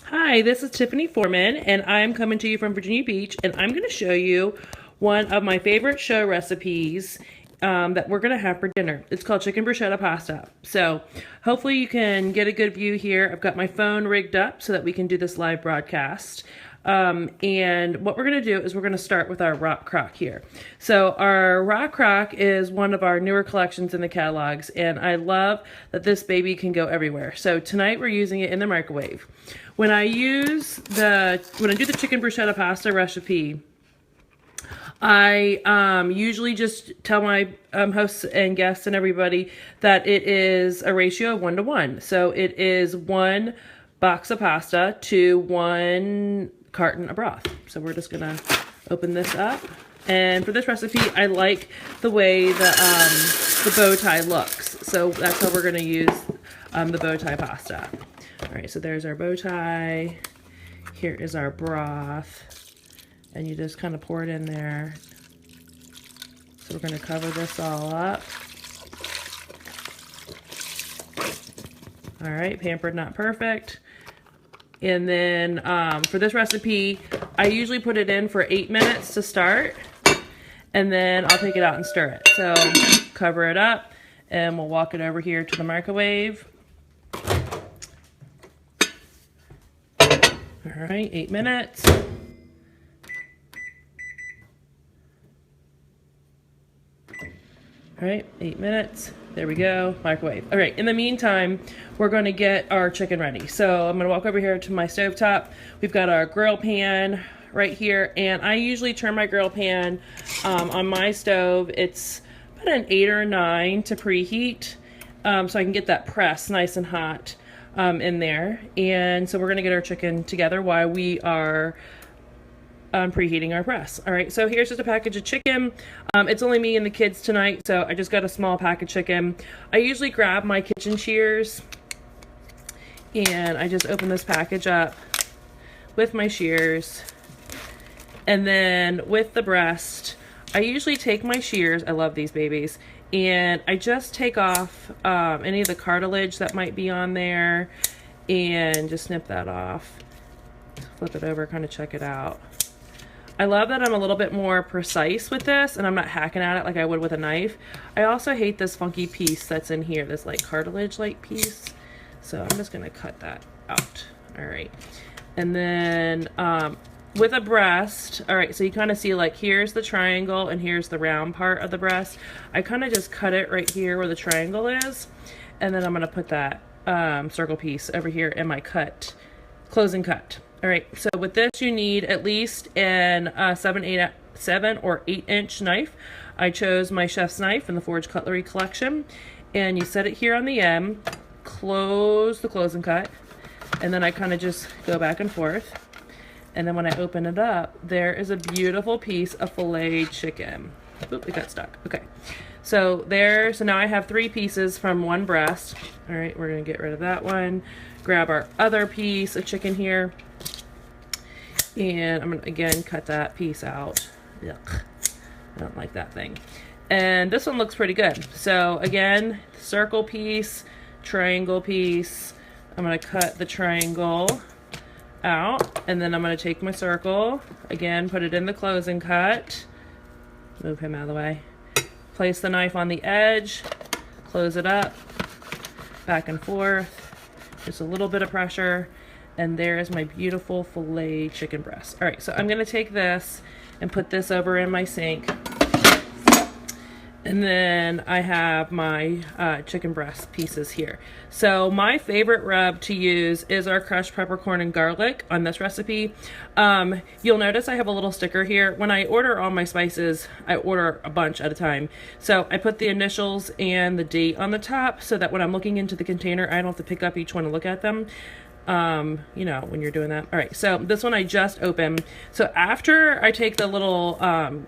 Hi, this is Tiffany Foreman, and I'm coming to you from Virginia Beach, and I'm going to show you one of my favorite show recipes that we're going to have for dinner. It's called chicken bruschetta pasta. So hopefully you can get a good view here. I've got my phone rigged up so that we can do this live broadcast. And what we're going to do is we're going to start with our rock crock here. So our rock crock is one of our newer collections in the catalogs, and I love that this baby can go everywhere. So tonight we're using it in the microwave. When I do the chicken bruschetta pasta recipe, I usually just tell my hosts and guests and everybody that it is a ratio of 1-to-1. So it is 1 box of pasta to 1 carton of broth. So we're just gonna open this up. And for this recipe, I like the way the bow tie looks. So that's how we're gonna use the bow tie pasta. All right, so there's our bow tie. Here is our broth. And you just kind of pour it in there. So we're gonna cover this all up. All right, pampered, not perfect. And then for this recipe, I usually put it in for 8 minutes to start, and then I'll take it out and stir it. So cover it up, and we'll walk it over here to the microwave. All right, 8 minutes. All right, 8 minutes. There we go, microwave. All right, in the meantime, we're gonna get our chicken ready. So I'm gonna walk over here to my stovetop. We've got our grill pan right here, and I usually turn my grill pan on my stove. It's about an 8 or 9 to preheat, so I can get that press nice and hot in there. And so we're gonna get our chicken together while we are preheating our press. All right, so here's just a package of chicken. It's only me and the kids tonight, so I just got a small pack of chicken. I usually grab my kitchen shears, and I just open this package up with my shears. And then with the breast, I usually take my shears, I love these babies, and I just take off any of the cartilage that might be on there and just snip that off. Flip it over, kind of check it out. I love that I'm a little bit more precise with this and I'm not hacking at it like I would with a knife. I also hate this funky piece that's in here, this like cartilage-like piece. So I'm just gonna cut that out. All right. And then with a breast, all right, so you kind of see like here's the triangle and here's the round part of the breast. I kind of just cut it right here where the triangle is. And then I'm gonna put that circle piece over here in my closing cut. All right, so with this you need at least an 7 or 8 inch knife. I chose my chef's knife in the Forge Cutlery collection, and you set it here on the end, close the closing cut, and then I kind of just go back and forth. And then when I open it up, there is a beautiful piece of filleted chicken. Oop, it got stuck. Okay, so now I have 3 pieces from 1 breast. All right, we're gonna get rid of that one. Grab our other piece of chicken here. And I'm gonna again cut that piece out. Yuck, I don't like that thing. And this one looks pretty good. So again, circle piece, triangle piece. I'm gonna cut the triangle out, and then I'm gonna take my circle, again, put it in the closing cut. Move him out of the way. Place the knife on the edge, close it up, back and forth, just a little bit of pressure. And there's my beautiful filet chicken breast. All right, so I'm gonna take this and put this over in my sink. And then I have my chicken breast pieces here. So my favorite rub to use is our crushed peppercorn and garlic on this recipe. You'll notice I have a little sticker here. When I order all my spices, I order a bunch at a time. So I put the initials and the date on the top so that when I'm looking into the container, I don't have to pick up each one and look at them. You know, when you're doing that. All right, so this one I just opened. So after I take the little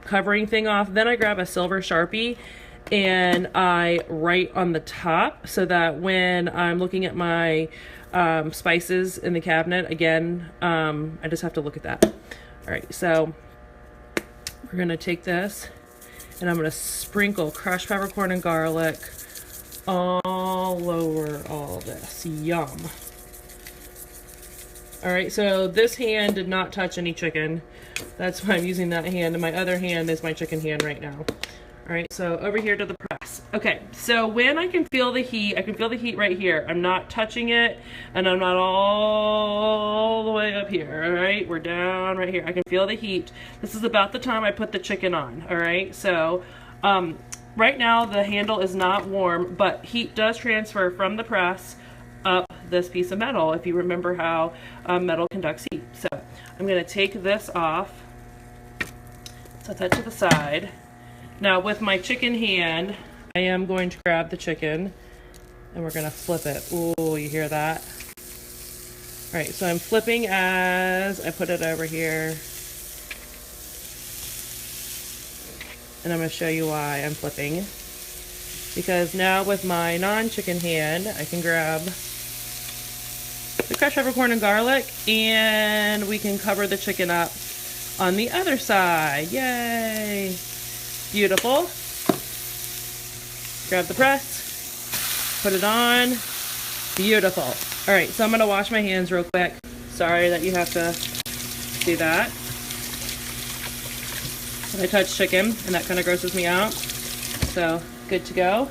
covering thing off, then I grab a silver Sharpie and I write on the top so that when I'm looking at my spices in the cabinet, again, I just have to look at that. All right, so we're gonna take this and I'm gonna sprinkle crushed peppercorn and garlic all over all this. Yum. All right, so this hand did not touch any chicken. That's why I'm using that hand, and my other hand is my chicken hand right now. All right, so over here to the press. Okay, so when I can feel the heat, I can feel the heat right here. I'm not touching it, and I'm not all the way up here, all right? We're down right here. I can feel the heat. This is about the time I put the chicken on, all right? So right now the handle is not warm, but heat does transfer from the press up this piece of metal, if you remember how metal conducts heat. So I'm gonna take this off, set that to the side. Now with my chicken hand, I am going to grab the chicken and we're gonna flip it. Ooh, you hear that? All right, so I'm flipping as I put it over here. And I'm gonna show you why I'm flipping. Because now with my non-chicken hand, I can grab the crushed peppercorn and garlic, and we can cover the chicken up on the other side. Yay! Beautiful. Grab the press, put it on. Beautiful. All right, so I'm gonna wash my hands real quick. Sorry that you have to see that. I touch chicken, and that kind of grosses me out. So good to go.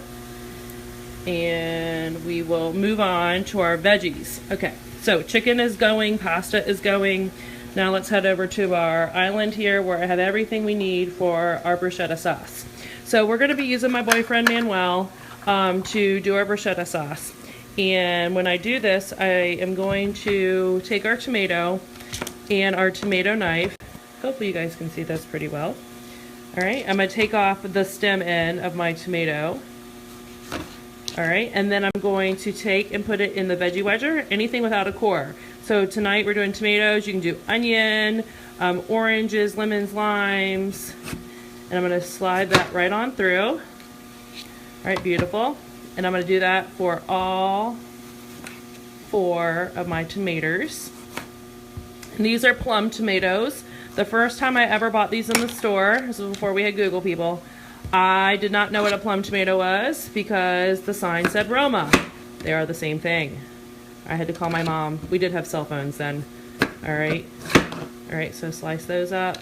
And we will move on to our veggies. Okay, so chicken is going, pasta is going. Now let's head over to our island here where I have everything we need for our bruschetta sauce. So we're gonna be using my boyfriend Manuel to do our bruschetta sauce. And when I do this, I am going to take our tomato and our tomato knife. Hopefully you guys can see this pretty well. All right, I'm gonna take off the stem end of my tomato. All right, and then I'm going to take and put it in the veggie wedger, anything without a core. So tonight we're doing tomatoes. You can do onion, oranges, lemons, limes, and I'm gonna slide that right on through. All right, beautiful. And I'm gonna do that for all 4 of my tomatoes. And these are plum tomatoes. The first time I ever bought these in the store, this was before we had Google, people, I did not know what a plum tomato was because the sign said Roma. They are the same thing. I had to call my mom. We did have cell phones then. All right. All right, so slice those up.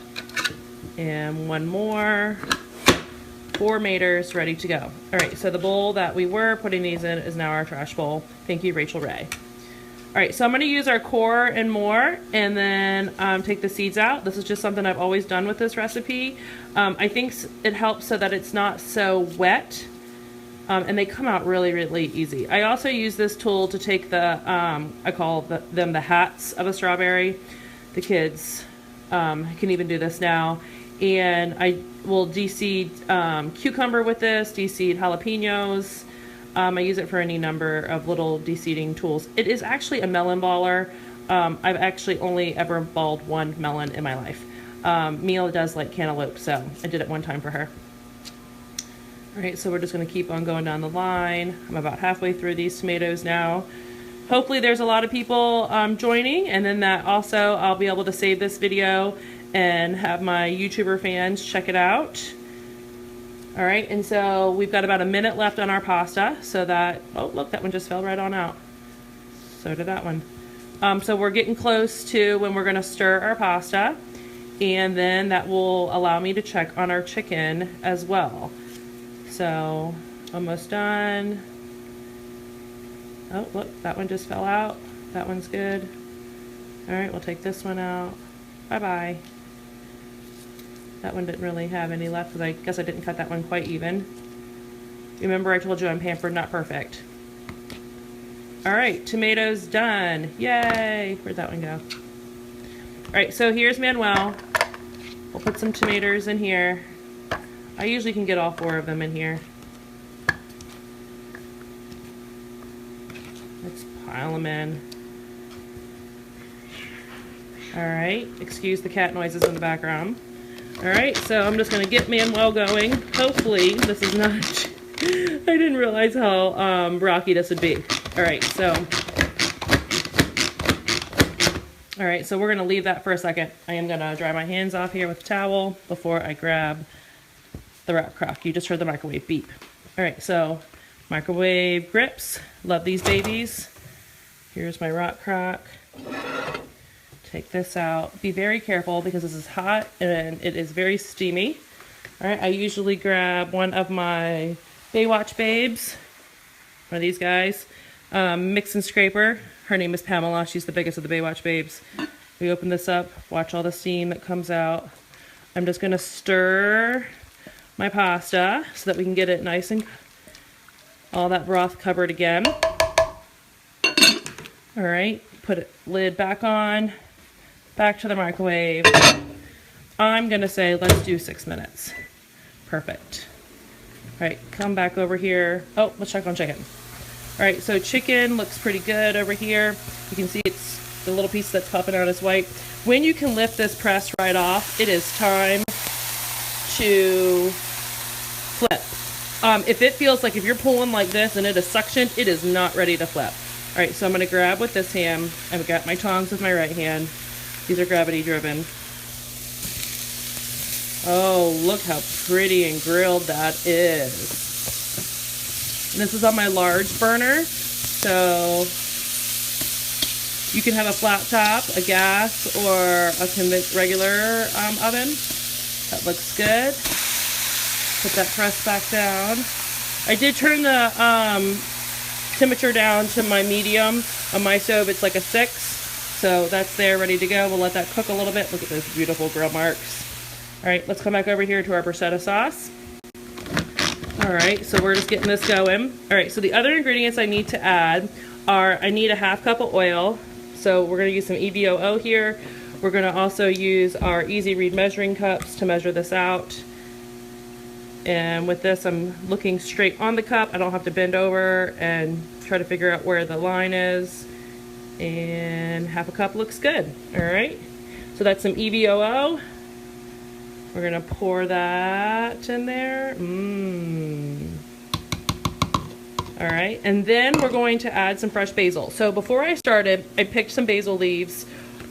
And one more. 4 maters ready to go. All right, so the bowl that we were putting these in is now our trash bowl. Thank you, Rachel Ray. All right, so I'm gonna use our core and more, and then take the seeds out. This is just something I've always done with this recipe. I think it helps so that it's not so wet, and they come out really, really easy. I also use this tool to take the, I call them the hats of a strawberry. The kids can even do this now. And I will de-seed cucumber with this, de-seed jalapenos. I use it for any number of little de-seeding tools. It is actually a melon baller. I've actually only ever balled 1 melon in my life. Mila does like cantaloupe, so I did it one time for her. All right, so we're just gonna keep on going down the line. I'm about halfway through these tomatoes now. Hopefully there's a lot of people joining, and then that also I'll be able to save this video and have my YouTuber fans check it out. All right, and so we've got about a minute left on our pasta, so that, oh look, that one just fell right on out. So did that one. So we're getting close to when we're gonna stir our pasta, and then that will allow me to check on our chicken as well. So almost done. Oh, look, that one just fell out. That one's good. All right, we'll take this one out. Bye-bye. That one didn't really have any left because I guess I didn't cut that one quite even. Remember I told you I'm pampered, not perfect. All right, tomatoes done. Yay! Where'd that one go? All right, so here's Manuel. We'll put some tomatoes in here. I usually can get all 4 of them in here. Let's pile them in. All right, excuse the cat noises in the background. All right, so I'm just gonna get Manuel going. Hopefully this is not, I didn't realize how rocky this would be. All right, so we're gonna leave that for a second. I am gonna dry my hands off here with a towel before I grab the rock crock. You just heard the microwave beep. All right, so microwave grips, love these babies. Here's my rock crock. Take this out. Be very careful because this is hot and it is very steamy. All right, I usually grab one of my Baywatch babes, one of these guys, mix and scraper. Her name is Pamela. She's the biggest of the Baywatch babes. We open this up, watch all the steam that comes out. I'm just gonna stir my pasta so that we can get it nice and all that broth covered again. All right, put it lid back on, back to the microwave. I'm gonna say let's do 6 minutes. Perfect. All right, come back over here. Oh, let's check on chicken. All right, so chicken looks pretty good over here. You can see it's the little piece that's popping out is white. When you can lift this press right off, it is time to flip. If it feels like if you're pulling like this and it is suctioned, it is not ready to flip. All right, so I'm gonna grab with this hand. I've got my tongs with my right hand. These are gravity driven. Oh, look how pretty and grilled that is. And this is on my large burner, so you can have a flat top, a gas, or a regular oven. That looks good. Put that press back down. I did turn the temperature down to my medium. On my stove, it's like a 6. So that's there, ready to go. We'll let that cook a little bit. Look at those beautiful grill marks. All right, let's come back over here to our bruschetta sauce. All right, so we're just getting this going. All right, so the other ingredients I need to add are, I need a 1/2 cup of oil. So we're gonna use some EVOO here. We're gonna also use our Easy Read measuring cups to measure this out. And with this, I'm looking straight on the cup. I don't have to bend over and try to figure out where the line is. And 1/2 cup looks good, all right? So that's some EVOO. We're gonna pour that in there. All right, and then we're going to add some fresh basil. So before I started, I picked some basil leaves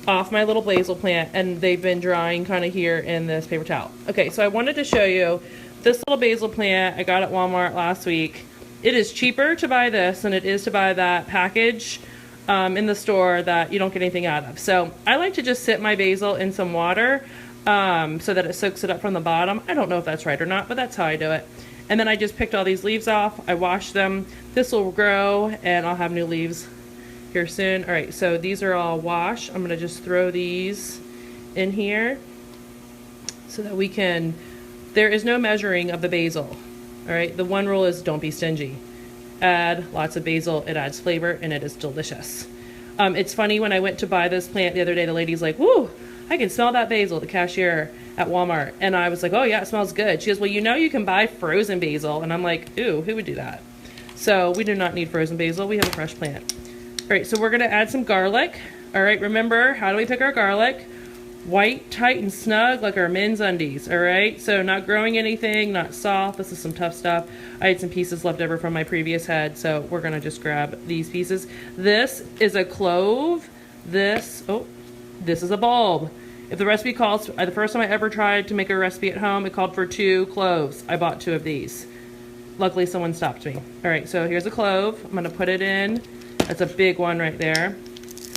off my little basil plant, and they've been drying kind of here in this paper towel. Okay, so I wanted to show you this little basil plant I got at Walmart last week. It is cheaper to buy this than it is to buy that package in the store that you don't get anything out of. So I like to just sit my basil in some water so that it soaks it up from the bottom. I don't know if that's right or not, but that's how I do it. And then I just picked all these leaves off. I washed them. This will grow and I'll have new leaves here soon. All right, so these are all washed. I'm gonna just throw these in here so that we can, there is no measuring of the basil. All right, the one rule is don't be stingy. Add lots of basil, it adds flavor and it is delicious. It's funny, when I went to buy this plant the other day, the lady's like, whoo, I can smell that basil, the cashier at Walmart. And I was like, oh yeah, it smells good. She goes, well, you know you can buy frozen basil. And I'm like, ooh, who would do that? So we do not need frozen basil, we have a fresh plant. All right, so we're gonna add some garlic. All right, remember, how do we pick our garlic? White, tight, and snug like our men's undies, all right? So not growing anything, not soft. This is some tough stuff. I had some pieces left over from my previous head, so we're gonna just grab these pieces. This is a clove. This is a bulb. If the recipe calls, the first time I ever tried to make a recipe at home, it called for 2 cloves. I bought 2 of these. Luckily, someone stopped me. All right, so here's a clove. I'm gonna put it in. That's a big one right there.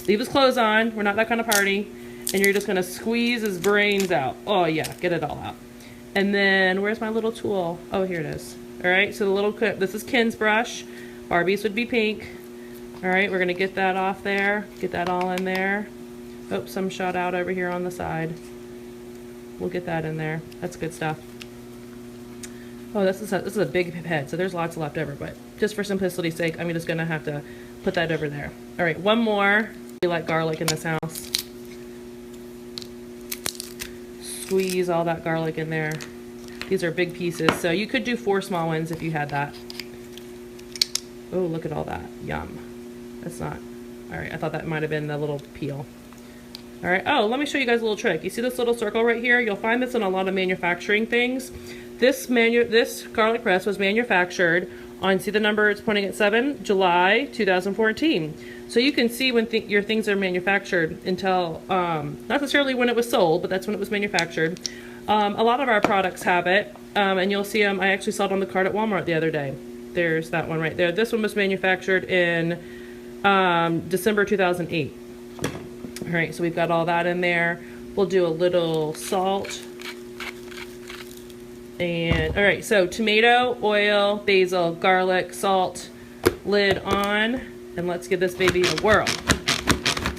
Leave his clothes on. We're not that kind of party. And you're just gonna squeeze his brains out. Oh yeah, get it all out. And then, where's my little tool? Oh, here it is. All right, so the little, this is Ken's brush. Barbie's would be pink. All right, we're gonna get that off there. Get that all in there. Oops, some shot out over here on the side. We'll get that in there. That's good stuff. Oh, this is a big head, so there's lots left over, but just for simplicity's sake, I'm just gonna have to put that over there. All right, one more. We like garlic in this house. Squeeze all that garlic in there. These are big pieces, so you could do 4 small ones if you had that. Oh, look at all that. Yum. That's not. All right, I thought that might have been the little peel. All right, oh, let me show you guys a little trick. You see this little circle right here? You'll find this in a lot of manufacturing things. This garlic press was manufactured on, see the number it's pointing at 7, July 2014. So you can see when your things are manufactured until, not necessarily when it was sold, but that's when it was manufactured. A lot of our products have it, and you'll see them. I actually saw it on the cart at Walmart the other day. There's that one right there. This one was manufactured in December 2008. All right, so we've got all that in there. We'll do a little salt. And all right, so tomato, oil, basil, garlic, salt, lid on, and let's give this baby a whirl.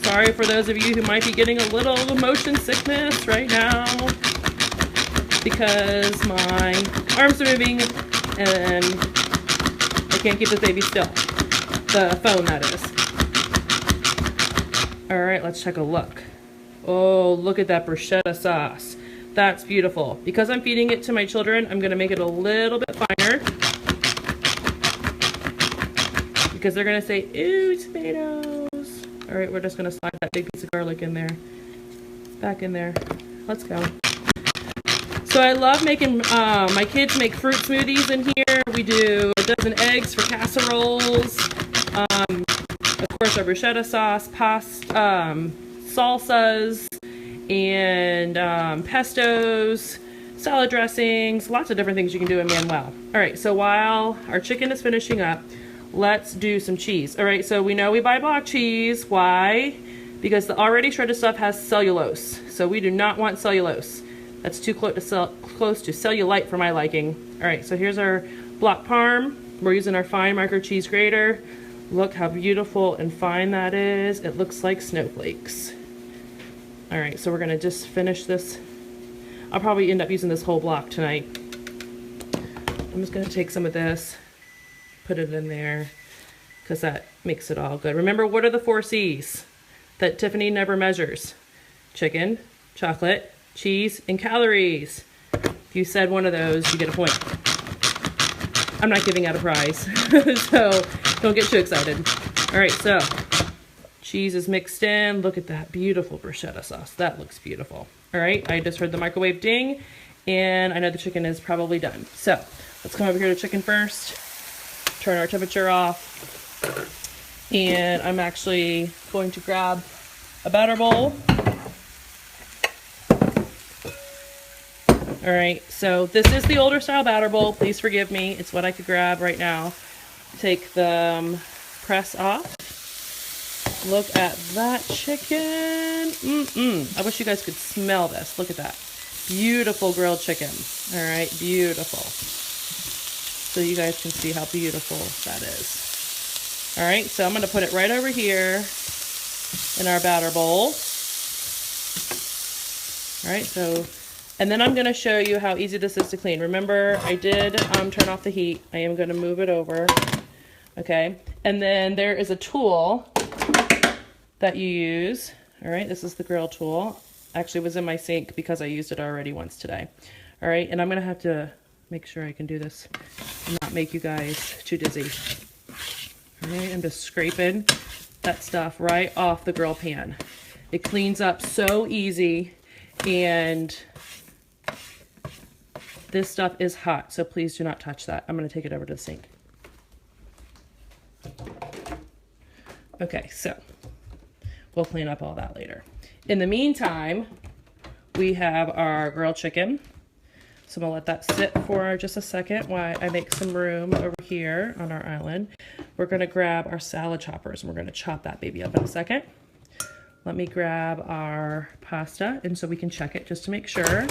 Sorry for those of you who might be getting a little motion sickness right now because my arms are moving and I can't keep this baby still. The phone, that is. All right, let's take a look. Oh, look at that bruschetta sauce. That's beautiful. Because I'm feeding it to my children, I'm gonna make it a little bit finer. Because they're gonna say, ooh, tomatoes. All right, we're just gonna slide that big piece of garlic in there. Back in there. Let's go. So I love making, my kids make fruit smoothies in here. We do a dozen eggs for casseroles. Of course, our bruschetta sauce, pasta, salsas, and pestos, salad dressings, lots of different things you can do in Manuel. All right, so while our chicken is finishing up, let's do some cheese. All right, so we know we buy block cheese. Why? Because the already shredded stuff has cellulose. So we do not want cellulose. That's too close to cellulite for my liking. All right, so here's our block parm. We're using our fine marker cheese grater. Look how beautiful and fine that is. It looks like snowflakes. All right, so we're gonna just finish this. I'll probably end up using this whole block tonight. I'm just gonna take some of this, put it in there, because that makes it all good. Remember, what are the 4 C's that Tiffany never measures? Chicken, chocolate, cheese, and calories. If you said one of those, you get a point. I'm not giving out a prize, so don't get too excited. All right, so cheese is mixed in. Look at that beautiful bruschetta sauce. That looks beautiful. All right, I just heard the microwave ding, and I know the chicken is probably done. So let's come over here to chicken first, turn our temperature off, and I'm actually going to grab a batter bowl. All right, so this is the older style batter bowl. Please forgive me. It's what I could grab right now. Take the press off. Look at that chicken. I wish you guys could smell this. Look at that. Beautiful grilled chicken. All right, beautiful. So you guys can see how beautiful that is. All right, so I'm gonna put it right over here in our batter bowl. All right, so, and then I'm gonna show you how easy this is to clean. Remember, I did turn off the heat. I am gonna move it over, okay? And then there is a tool that you use. All right, this is the grill tool. Actually, it was in my sink because I used it already once today. All right, and I'm gonna have to make sure I can do this and not make you guys too dizzy. All right, I'm just scraping that stuff right off the grill pan. It cleans up so easy, and this stuff is hot, so please do not touch that. I'm gonna take it over to the sink. Okay, so we'll clean up all that later. In the meantime, we have our grilled chicken. So I'm gonna let that sit for just a second while I make some room over here on our island. We're gonna grab our salad choppers and we're gonna chop that baby up in a second. Let me grab our pasta, and so we can check it just to make sure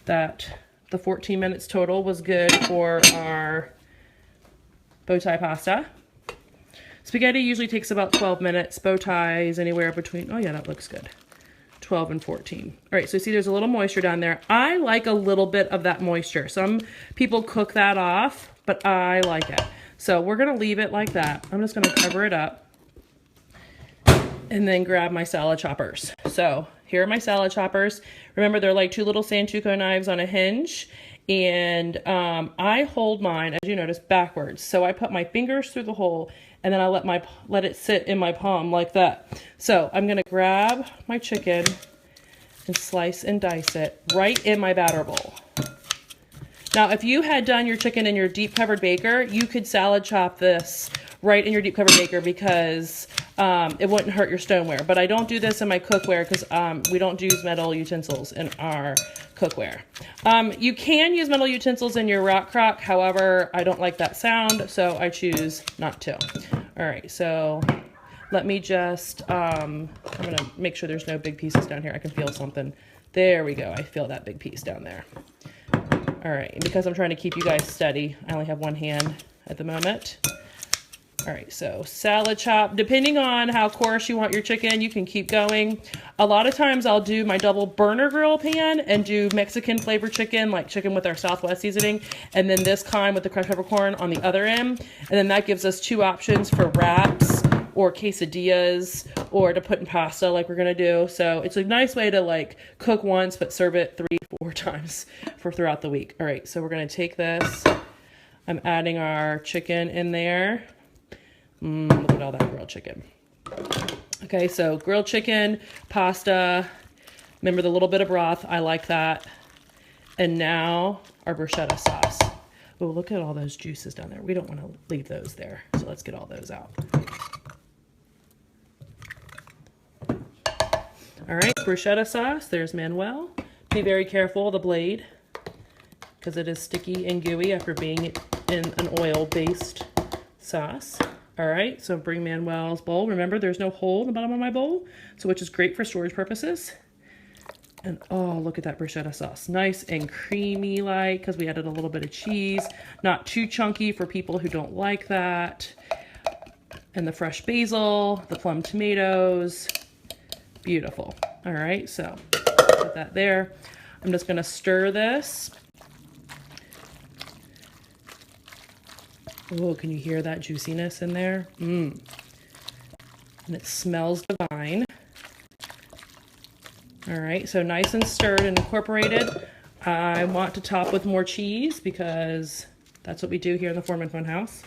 that the 14 minutes total was good for our bow tie pasta. Spaghetti usually takes about 12 minutes. Bow ties anywhere between, oh yeah, that looks good, 12 and 14. All right, so see there's a little moisture down there. I like a little bit of that moisture. Some people cook that off, but I like it. So we're gonna leave it like that. I'm just gonna cover it up and then grab my salad choppers. So here are my salad choppers. Remember, they're like 2 little Santoku knives on a hinge. And I hold mine, as you notice, backwards. So I put my fingers through the hole, and then I let it sit in my palm like that. So I'm gonna grab my chicken and slice and dice it right in my batter bowl. Now, if you had done your chicken in your deep covered baker, you could salad chop this right in your deep covered baker because it wouldn't hurt your stoneware. But I don't do this in my cookware because we don't use metal utensils in our cookware. You can use metal utensils in your rock crock. However, I don't like that sound, so I choose not to. All right, so let me just, I'm going to make sure there's no big pieces down here. I can feel something. There we go. I feel that big piece down there. All right, and because I'm trying to keep you guys steady, I only have one hand at the moment. All right, so salad chop. Depending on how coarse you want your chicken, you can keep going. A lot of times I'll do my double burner grill pan and do Mexican flavored chicken, like chicken with our Southwest seasoning, and then this kind with the crushed peppercorn on the other end. And then that gives us two options for wraps or quesadillas or to put in pasta like we're gonna do. So it's a nice way to like cook once but serve it 3-4 times for throughout the week. All right, so we're gonna take this. I'm adding our chicken in there. Look at all that grilled chicken. Okay, so grilled chicken, pasta. Remember the little bit of broth, I like that. And now our bruschetta sauce. Oh, look at all those juices down there. We don't want to leave those there, so let's get all those out. All right, bruschetta sauce, there's Manuel. Be very careful of the blade because it is sticky and gooey after being in an oil-based sauce. All right, so bring Manuel's bowl. Remember, there's no hole in the bottom of my bowl, so which is great for storage purposes. And oh, look at that bruschetta sauce. Nice and creamy like, because we added a little bit of cheese. Not too chunky for people who don't like that. And the fresh basil, the plum tomatoes. Beautiful. All right, so put that there. I'm just gonna stir this. Oh, can you hear that juiciness in there? And it smells divine. All right, so nice and stirred and incorporated. I want to top with more cheese because that's what we do here in the Foreman Fun House.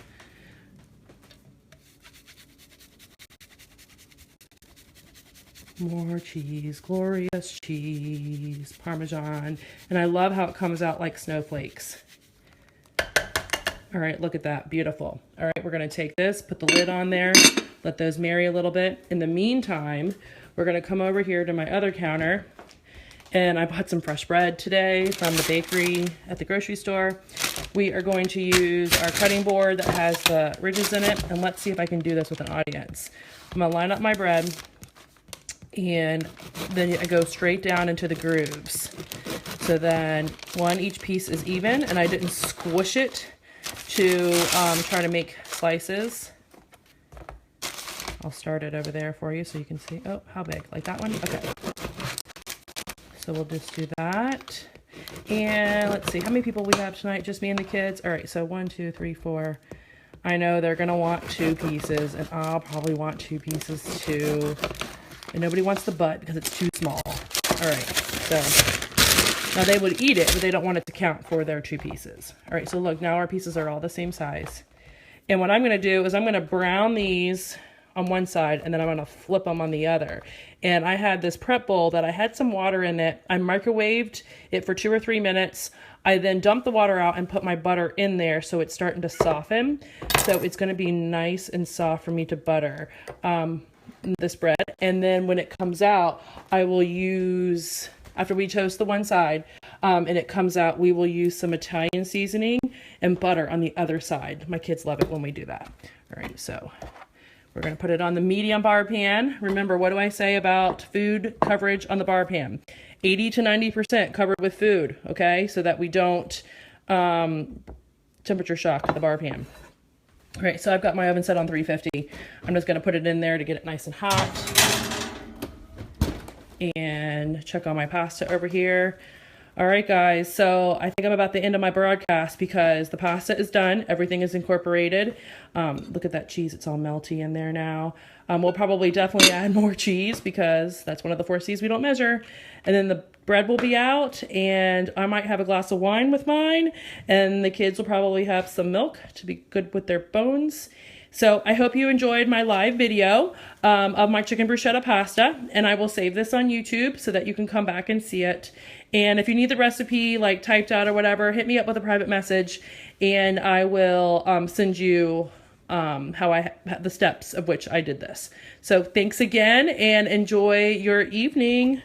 More cheese, glorious cheese, Parmesan. And I love how it comes out like snowflakes. All right, look at that, beautiful. All right, we're gonna take this, put the lid on there, let those marry a little bit. In the meantime, we're gonna come over here to my other counter, and I bought some fresh bread today from the bakery at the grocery store. We are going to use our cutting board that has the ridges in it, and let's see if I can do this with an audience. I'm gonna line up my bread, and then I go straight down into the grooves. So then each piece is even, and I didn't squish it to try to make slices. I'll start it over there for you so you can see. Oh, how big? Like that one? Okay. So we'll just do that. And let's see, how many people we have tonight? Just me and the kids? All right, so 1, 2, 3, 4. I know they're gonna want 2 pieces, and I'll probably want 2 pieces too. And nobody wants the butt because it's too small. All right, so now they would eat it, but they don't want it to count for their 2 pieces. All right, so look, now our pieces are all the same size. And what I'm gonna do is I'm gonna brown these on one side and then I'm gonna flip them on the other. And I had this prep bowl that I had some water in it. I microwaved it for 2 or 3 minutes. I then dumped the water out and put my butter in there so it's starting to soften. So it's gonna be nice and soft for me to butter this bread. And then when it comes out, I will use, after we toast the one side and it comes out, we will use some Italian seasoning and butter on the other side. My kids love it when we do that. All right, so we're gonna put it on the medium bar pan. Remember, what do I say about food coverage on the bar pan? 80 to 90% covered with food, okay? So that we don't temperature shock the bar pan. All right, so I've got my oven set on 350. I'm just gonna put it in there to get it nice and hot. And check on my pasta over here. All right, guys, so I think I'm about the end of my broadcast because the pasta is done. Everything is incorporated. Look at that cheese. It's all melty in there now. We'll probably definitely add more cheese because that's one of the 4 C's we don't measure. And then the bread will be out, and I might have a glass of wine with mine, and the kids will probably have some milk to be good with their bones. So I hope you enjoyed my live video of my chicken bruschetta pasta, and I will save this on YouTube so that you can come back and see it. And if you need the recipe like typed out or whatever, hit me up with a private message and I will send you the steps of which I did this. So thanks again and enjoy your evening.